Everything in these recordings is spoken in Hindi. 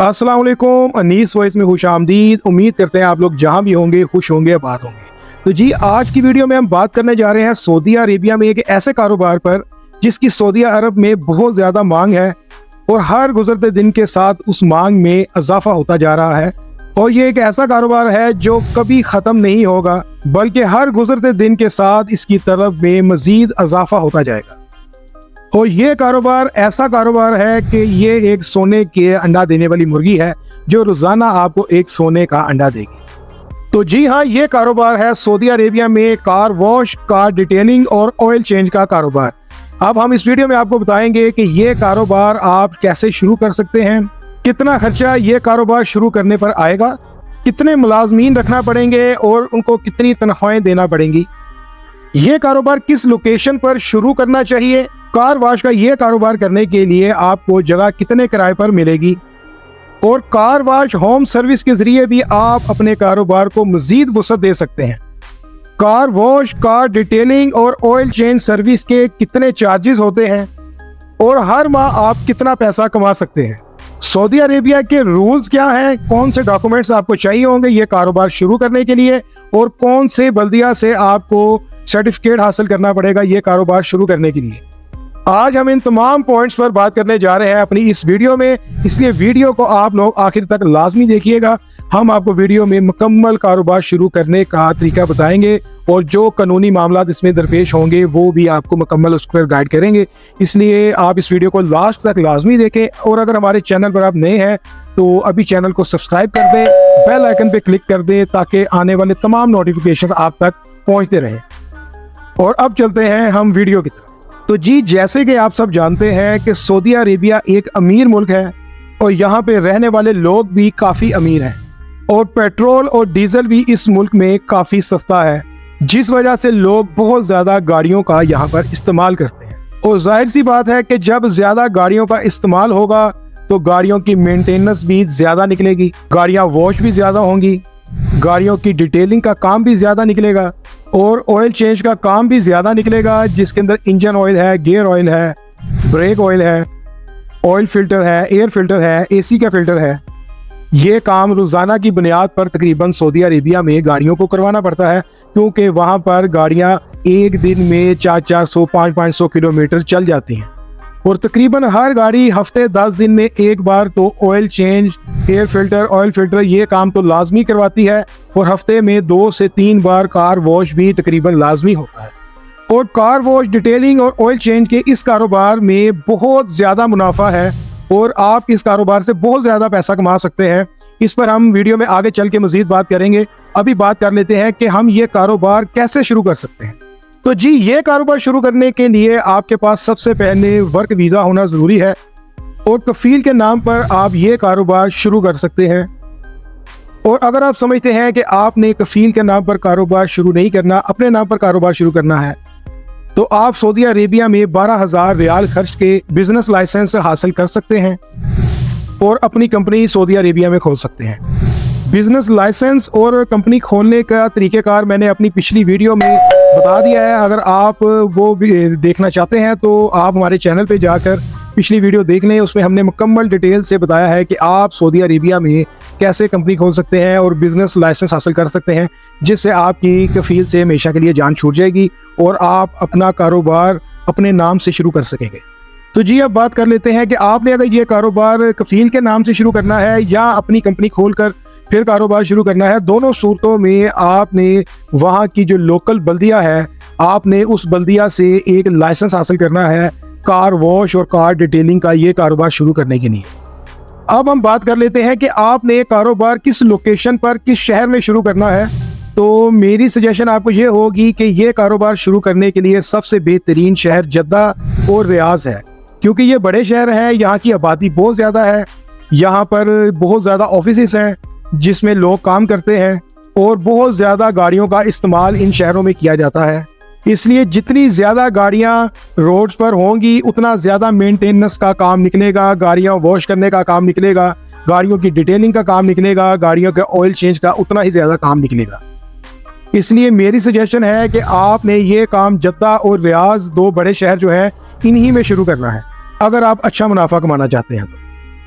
अस्सलाम वालेकुम। अनीस वॉइस में खुश आमदीद। उम्मीद करते हैं आप लोग जहाँ भी होंगे खुश होंगे, आबाद होंगे। तो जी, आज की वीडियो में हम बात करने जा रहे हैं सऊदी अरेबिया में एक ऐसे कारोबार पर जिसकी सऊदी अरब में बहुत ज़्यादा मांग है और हर गुजरते दिन के साथ उस मांग में इजाफा होता जा रहा है। और ये एक ऐसा कारोबार है जो कभी ख़त्म नहीं होगा, बल्कि हर गुजरते दिन के साथ इसकी तलब में मज़ीद इजाफा होता जाएगा। और ये कारोबार ऐसा कारोबार है कि ये एक सोने के अंडा देने वाली मुर्गी है जो रोज़ाना आपको एक सोने का अंडा देगी। तो जी हाँ, ये कारोबार है सऊदी अरेबिया में कार वॉश, कार डिटेलिंग और ऑयल चेंज का कारोबार। अब हम इस वीडियो में आपको बताएंगे कि ये कारोबार आप कैसे शुरू कर सकते हैं, कितना खर्चा ये कारोबार शुरू करने पर आएगा, कितने मुलाजमीन रखना पड़ेंगे और उनको कितनी तनख्वाहें देना पड़ेंगी, ये कारोबार किस लोकेशन पर शुरू करना चाहिए, कार वॉश का ये कारोबार करने के लिए आपको जगह कितने किराए पर मिलेगी, और कार वॉश होम सर्विस के जरिए भी आप अपने कारोबार को मजीद वसअत दे सकते हैं। कार वॉश, कार डिटेलिंग और ऑयल चेंज सर्विस के कितने चार्जेस होते हैं और हर माह आप कितना पैसा कमा सकते हैं, सऊदी अरेबिया के रूल्स क्या हैं, कौन से डॉक्यूमेंट्स आपको चाहिए होंगे ये कारोबार शुरू करने के लिए, और कौन से बल्दिया से आपको सर्टिफिकेट हासिल करना पड़ेगा ये कारोबार शुरू करने के लिए। आज हम इन तमाम पॉइंट्स पर बात करने जा रहे हैं अपनी इस वीडियो में, इसलिए वीडियो को आप लोग आखिर तक लाजमी देखिएगा। हम आपको वीडियो में मुकम्मल कारोबार शुरू करने का तरीका बताएंगे और जो कानूनी मामला इसमें दरपेश होंगे वो भी आपको मुकम्मल उस पर गाइड करेंगे। इसलिए आप इस वीडियो को लास्ट तक लाजमी देखें, और अगर हमारे चैनल पर आप नए हैं तो अभी चैनल को सब्सक्राइब कर दें, बेल आइकन पे क्लिक कर दें ताकि आने वाले तमाम नोटिफिकेशन आप तक पहुँचते रहें। और अब चलते हैं हम वीडियो की तरफ। तो जी, जैसे कि आप सब जानते हैं कि सऊदी अरेबिया एक अमीर मुल्क है और यहाँ पे रहने वाले लोग भी काफ़ी अमीर हैं, और पेट्रोल और डीजल भी इस मुल्क में काफ़ी सस्ता है, जिस वजह से लोग बहुत ज़्यादा गाड़ियों का यहाँ पर इस्तेमाल करते हैं। और जाहिर सी बात है कि जब ज़्यादा गाड़ियों का इस्तेमाल होगा तो गाड़ियों की मेंटेनेंस भी ज़्यादा निकलेगी, गाड़ियाँ वॉश भी ज़्यादा होंगी, गाड़ियों की डिटेलिंग का काम भी ज़्यादा निकलेगा और ऑयल चेंज का काम भी ज़्यादा निकलेगा, जिसके अंदर इंजन ऑयल है, गियर ऑयल है, ब्रेक ऑयल है, ऑयल फिल्टर है, एयर फिल्टर है, एसी का फिल्टर है। ये काम रोज़ाना की बुनियाद पर तकरीबन सऊदी अरेबिया में गाड़ियों को करवाना पड़ता है, क्योंकि वहाँ पर गाड़ियाँ एक दिन में 400-400, 500-500 किलोमीटर चल जाती हैं, और तकरीबन हर गाड़ी हफ्ते 10 दिन में एक बार तो oil change, air filter, oil filter ये काम तो लाजमी करवाती है, और हफ्ते में 2 से 3 बार कार वॉश भी तकरीबन लाजमी होता है। और कार वॉश, डिटेलिंग और ऑयल चेंज के इस कारोबार में बहुत ज़्यादा मुनाफा है और आप इस कारोबार से बहुत ज़्यादा पैसा कमा सकते हैं। इस पर हम वीडियो में आगे चल के मज़ीद बात करेंगे। अभी बात कर लेते हैं कि हम ये कारोबार कैसे शुरू कर सकते हैं। तो जी, ये कारोबार शुरू करने के लिए आपके पास सबसे पहले वर्क वीज़ा होना ज़रूरी है, और कफ़ील के नाम पर आप ये कारोबार शुरू कर सकते हैं। और अगर आप समझते हैं कि आपने कफ़ील के नाम पर कारोबार शुरू नहीं करना, अपने नाम पर कारोबार शुरू करना है, तो आप सऊदी अरेबिया में 12,000 रियाल खर्च के बिजनेस लाइसेंस हासिल कर सकते हैं और अपनी कंपनी सऊदी अरेबिया में खोल सकते हैं। बिजनेस लाइसेंस और कंपनी खोलने का तरीक़ेकार मैंने अपनी पिछली वीडियो में बता दिया है। अगर आप वो भी देखना चाहते हैं तो आप हमारे चैनल पे जाकर पिछली वीडियो देख लें, उसमें हमने मुकम्मल डिटेल से बताया है कि आप सऊदी अरेबिया में कैसे कंपनी खोल सकते हैं और बिज़नेस लाइसेंस हासिल कर सकते हैं, जिससे आपकी कफ़ील से हमेशा के लिए जान छूट जाएगी और आप अपना कारोबार अपने नाम से शुरू कर सकेंगे। तो जी, अब बात कर लेते हैं कि आपने अगर ये कारोबार कफ़ील के नाम से शुरू करना है या अपनी कंपनी खोल कर फिर कारोबार शुरू करना है। दोनों सूरतों में आपने वहाँ की जो लोकल बल्दिया है, आपने उस बल्दिया से एक लाइसेंस हासिल करना है कार वॉश और कार डिटेलिंग का ये कारोबार शुरू करने के लिए। अब हम बात कर लेते हैं कि आपने कारोबार किस लोकेशन पर, किस शहर में शुरू करना है। तो मेरी सजेशन आपको ये होगी कि ये कारोबार शुरू करने के लिए सबसे बेहतरीन शहर जद्दा और रियाज है, क्योंकि ये बड़े शहर हैं, यहाँ की आबादी बहुत ज़्यादा है, यहाँ पर बहुत ज़्यादा ऑफिसेस हैं जिसमें लोग काम करते हैं, और बहुत ज़्यादा गाड़ियों का इस्तेमाल इन शहरों में किया जाता है। इसलिए जितनी ज़्यादा गाड़ियाँ रोड्स पर होंगी उतना ज़्यादा मेंटेनेंस का काम निकलेगा, गाड़ियाँ वॉश करने का काम निकलेगा, गाड़ियों की डिटेलिंग का काम निकलेगा, गाड़ियों के ऑयल चेंज का उतना ही ज़्यादा काम निकलेगा। इसलिए मेरी सजेशन है कि आपने ये काम जद्दा और रियाज, 2 बड़े शहर जो हैं, इन्हीं में शुरू करना है अगर आप अच्छा मुनाफा कमाना चाहते हैं।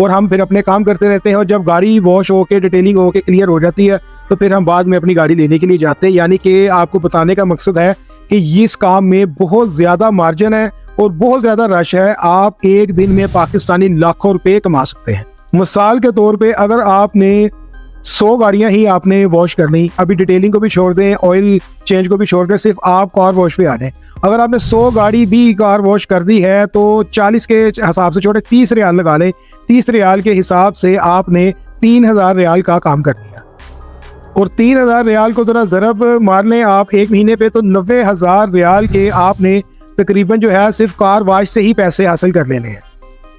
और हम फिर अपने काम करते रहते हैं, और जब गाड़ी वॉश हो के डिटेलिंग हो के क्लियर हो जाती है तो फिर हम बाद में अपनी गाड़ी लेने के लिए जाते हैं। यानी कि आपको बताने का मकसद है कि इस काम में बहुत ज़्यादा मार्जिन है और बहुत ज़्यादा रश है। आप एक दिन में पाकिस्तानी लाखों रुपए कमा सकते हैं। मिसाल के तौर पे अगर आपने 100 गाड़ियां ही आपने वॉश करनी, अभी डिटेलिंग को भी छोड़ दें, ऑयल चेंज को भी छोड़ दें, सिर्फ आप कार वॉश पे आ जाएं। अगर आपने 100 गाड़ी भी कार वॉश कर दी है तो 40 के हिसाब से छोटे 30 रियाल लगा लें। 30 रियाल के हिसाब से आपने 3000 रियाल का काम कर दिया, और 3000 रियाल को ज़रा ज़रब मार लें आप एक महीने पे, तो 90,000 रियाल के आपने तकरीबन जो है सिर्फ कार वॉश से ही पैसे हासिल कर लेने हैं।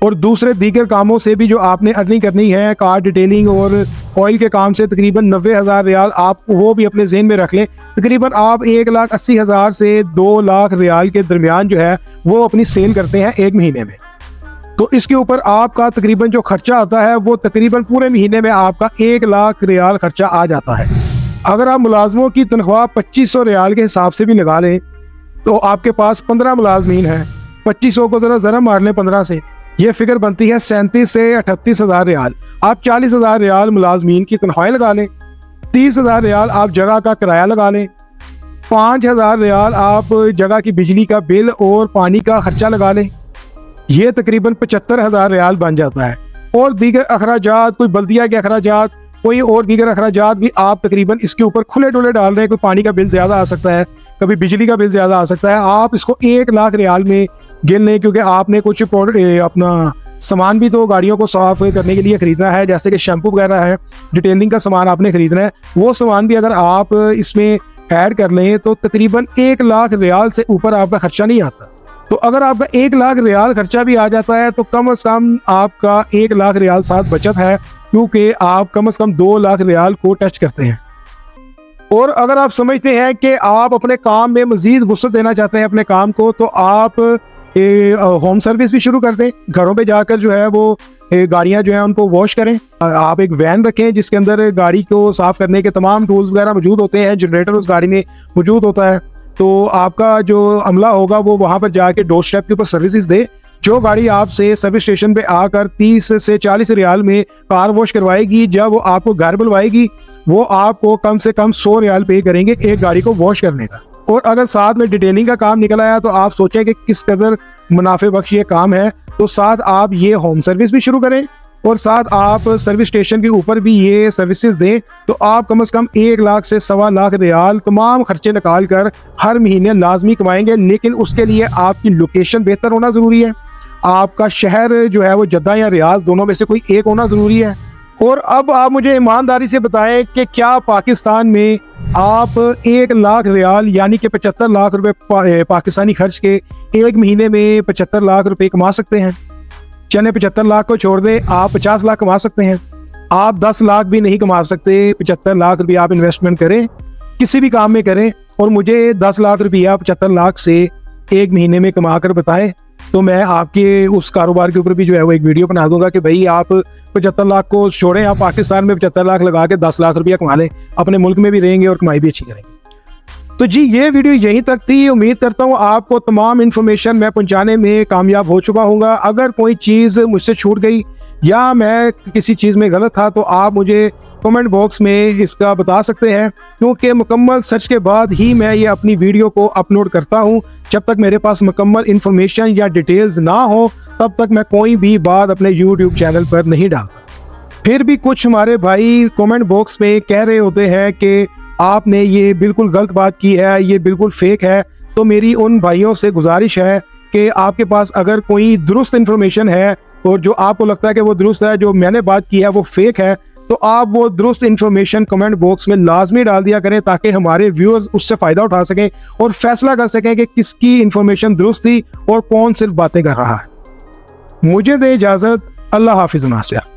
और दूसरे दीगर कामों से भी जो आपने अर्निंग करनी है, कार डिटेलिंग और ऑयल के काम से तकरीबन 90,000 रियाल आप वो भी अपने ज़हन में रख लें। तकरीबन आप 1,80,000 से 2 लाख रियाल के दरमियान जो है वो अपनी सेल करते हैं एक महीने में। तो इसके ऊपर आपका तकरीबन जो खर्चा आता है वो तकरीबन पूरे महीने में आपका 1 लाख रियाल खर्चा आ जाता है। अगर आप मुलाजमों की तनख्वाह 2500 रियाल के हिसाब से भी लगा लें तो आपके पास 15 मुलाजमीन हैं। 2500 को ज़रा मार लें 15 से, ये फिगर बनती है 37 से 38,000 रियाल। आप 40,000 रियाल मुलाजमीन की तनख्वाहें लगा लें, 30,000 रियाल आप जगह का किराया लगा लें, 5,000 रियाल आप जगह की बिजली का बिल और पानी का खर्चा लगा लें, ये तकरीबन 75,000 रियाल बन जाता है। और दीगर अखराजात, कोई बल्दिया के अखराजात, कोई और दीगर अखराजात भी आप तकरीबन इसके ऊपर खुले डुले डाल रहे हैं। कोई पानी का बिल ज़्यादा आ सकता है, कभी बिजली का बिल ज़्यादा आ सकता है। आप इसको 1 लाख रियाल में गिन लें, क्योंकि आपने कुछ अपना सामान भी तो गाड़ियों को साफ करने के लिए ख़रीदना है, जैसे कि शैम्पू वगैरह है, डिटेलिंग का सामान आपने ख़रीदना है। वो सामान भी अगर आप इसमें ऐड कर लें तो तकरीबन 1 लाख रियाल से ऊपर आपका खर्चा नहीं आता। तो अगर आपका 1 लाख रियाल खर्चा भी आ जाता है तो कम से कम आपका 1 लाख रियाल साथ बचत है, क्योंकि आप कम से कम 2 लाख रियाल को टच करते हैं। और अगर आप समझते हैं कि आप अपने काम में मज़ीद वुसअत देना चाहते हैं अपने काम को, तो आप होम सर्विस भी शुरू कर दें। घरों पे जाकर जो है वो गाड़ियां जो है उनको वॉश करें। आप एक वैन रखें जिसके अंदर गाड़ी को साफ़ करने के तमाम टूल्स वगैरह मौजूद होते हैं, जनरेटर उस गाड़ी में मौजूद होता है। तो आपका जो अमला होगा वो वहाँ पर जाके डोर स्टेप के ऊपर सर्विसेज दे। जो गाड़ी आपसे सर्विस स्टेशन पे आकर 30 से 40 रियाल में कार वॉश करवाएगी, जब वो आपको घर बुलवाएगी वो आपको कम से कम 100 रियाल पे करेंगे एक गाड़ी को वॉश करने का। और अगर साथ में डिटेलिंग का काम निकल आया तो आप सोचें कि किस कदर मुनाफे बख्श ये काम है। तो साथ आप ये होम सर्विस भी शुरू करें और साथ आप सर्विस स्टेशन के ऊपर भी ये सर्विसेज दें, तो आप कम से कम 1 लाख से 1.25 लाख रियाल तमाम खर्चे निकाल कर हर महीने लाजमी कमाएंगे। लेकिन उसके लिए आपकी लोकेशन बेहतर होना ज़रूरी है। आपका शहर जो है वो जद्दा या रियाज दोनों में से कोई एक होना ज़रूरी है। और अब आप मुझे ईमानदारी से बताएं कि क्या पाकिस्तान में आप 1 लाख रियाल यानी कि 75 लाख रुपए पाकिस्तानी खर्च के एक महीने में 75 लाख रुपए कमा सकते हैं? चले 75 लाख को छोड़ दें, आप 50 लाख कमा सकते हैं। आप 10 लाख भी नहीं कमा सकते। 75 लाख रुपये आप इन्वेस्टमेंट करें, किसी भी काम में करें, और मुझे 10 लाख रुपया 75 लाख से एक महीने में कमा कर बताएं, तो मैं आपके उस कारोबार के ऊपर भी जो है वो एक वीडियो बना दूंगा कि भाई आप 75 लाख को छोड़ें, आप पाकिस्तान में 75 लाख लगा के 10 लाख रुपया कमा लें, अपने मुल्क में भी रहेंगे और कमाई भी अच्छी करेंगे। तो जी ये वीडियो यहीं तक थी। उम्मीद करता हूँ आपको तमाम इन्फॉर्मेशन मैं पहुँचाने में कामयाब हो चुका हूँगा। अगर कोई चीज़ मुझसे छूट गई या मैं किसी चीज़ में गलत था तो आप मुझे कमेंट बॉक्स में इसका बता सकते हैं, क्योंकि मुकम्मल सर्च के बाद ही मैं ये अपनी वीडियो को अपलोड करता हूँ। जब तक मेरे पास मुकम्मल इन्फॉर्मेशन या डिटेल्स ना हो तब तक मैं कोई भी बात अपने यूट्यूब चैनल पर नहीं डालता। फिर भी कुछ हमारे भाई कमेंट बॉक्स में कह रहे होते हैं कि आपने ये बिल्कुल गलत बात की है, ये बिल्कुल फेक है। तो मेरी उन भाइयों से गुजारिश है कि आपके पास अगर कोई दुरुस्त इन्फॉर्मेशन है और जो आपको लगता है कि वो दुरुस्त है, जो मैंने बात की है वो फेक है, तो आप वो दुरुस्त इन्फॉर्मेशन कमेंट बॉक्स में लाजमी डाल दिया करें, ताकि हमारे व्यूअर्स उससे फ़ायदा उठा सकें और फैसला कर सकें कि किसकी इन्फॉर्मेशन दुरुस्त थी और कौन सिर्फ बातें कर रहा है। मुझे दे इजाज़त। अल्लाह हाफिज़ नासिर।